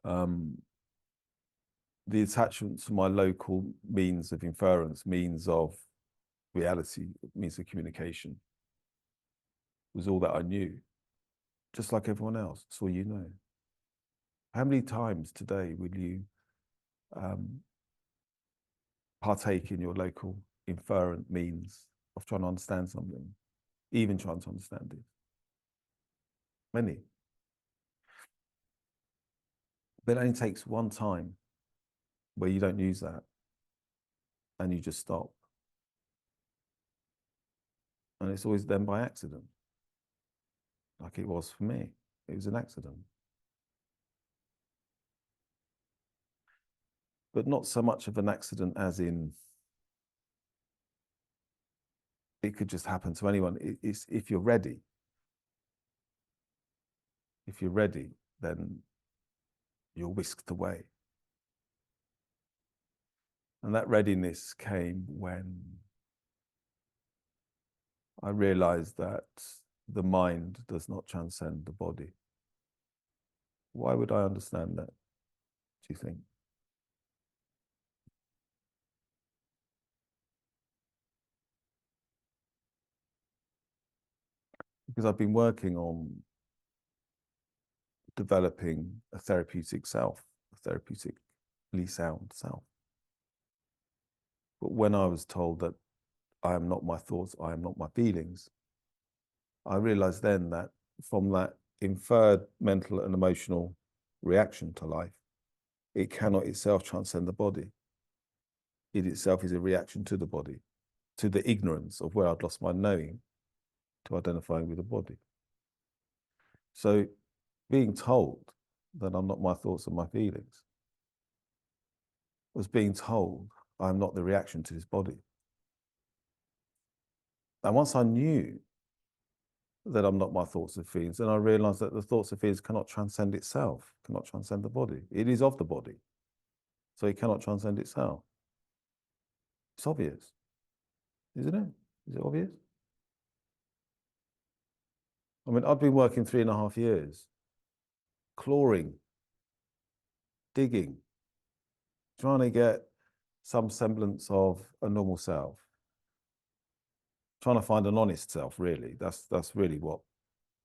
the attachment to my local means of inference, means of reality, means of communication, was all that I knew, just like everyone else. It's all you know. How many times today will you partake in your local inferent means of trying to understand something, even trying to understand it? Many. But it only takes one time where you don't use that and you just stop. And it's always then by accident, like it was for me. It was an accident. But not so much of an accident as in it could just happen to anyone. It's if you're ready. If you're ready, then you're whisked away. And that readiness came when I realized that the mind does not transcend the body. Why would I understand that, do you think? Because I've been working on developing a therapeutic self, a therapeutically sound self. But when I was told that I am not my thoughts, I am not my feelings, I realized then that from that inferred mental and emotional reaction to life, it cannot itself transcend the body. It itself is a reaction to the body, to the ignorance of where I'd lost my knowing to identifying with the body. So being told that I'm not my thoughts and my feelings was being told I'm not the reaction to this body. And once I knew that I'm not my thoughts and feelings, then I realized that the thoughts and feelings cannot transcend itself, cannot transcend the body. It is of the body, so it cannot transcend itself. It's obvious, isn't it? Is it obvious? I mean, I've been working 3.5 years, clawing, digging, trying to get some semblance of a normal self, trying to find an honest self, really. That's really what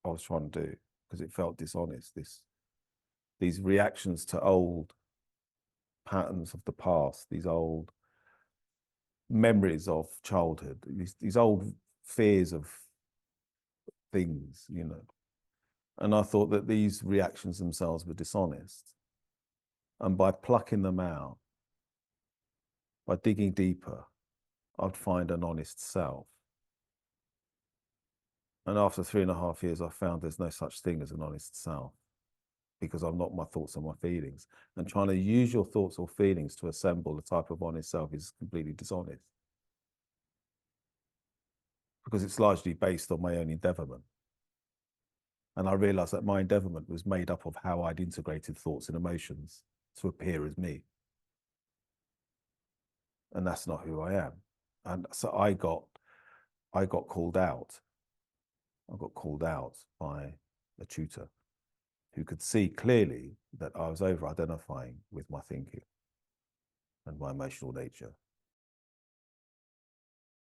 I was trying to do, because it felt dishonest. These reactions to old patterns of the past, these old memories of childhood, these old fears of things, you know. And I thought that these reactions themselves were dishonest. And by plucking them out, by digging deeper, I'd find an honest self. And after 3.5 years, I found there's no such thing as an honest self, because I'm not my thoughts and my feelings. And trying to use your thoughts or feelings to assemble a type of honest self is completely dishonest, because it's largely based on my own endeavorment. And I realized that my endeavorment was made up of how I'd integrated thoughts and emotions to appear as me. And that's not who I am. And so I got called out. I got called out by a tutor who could see clearly that I was over-identifying with my thinking and my emotional nature.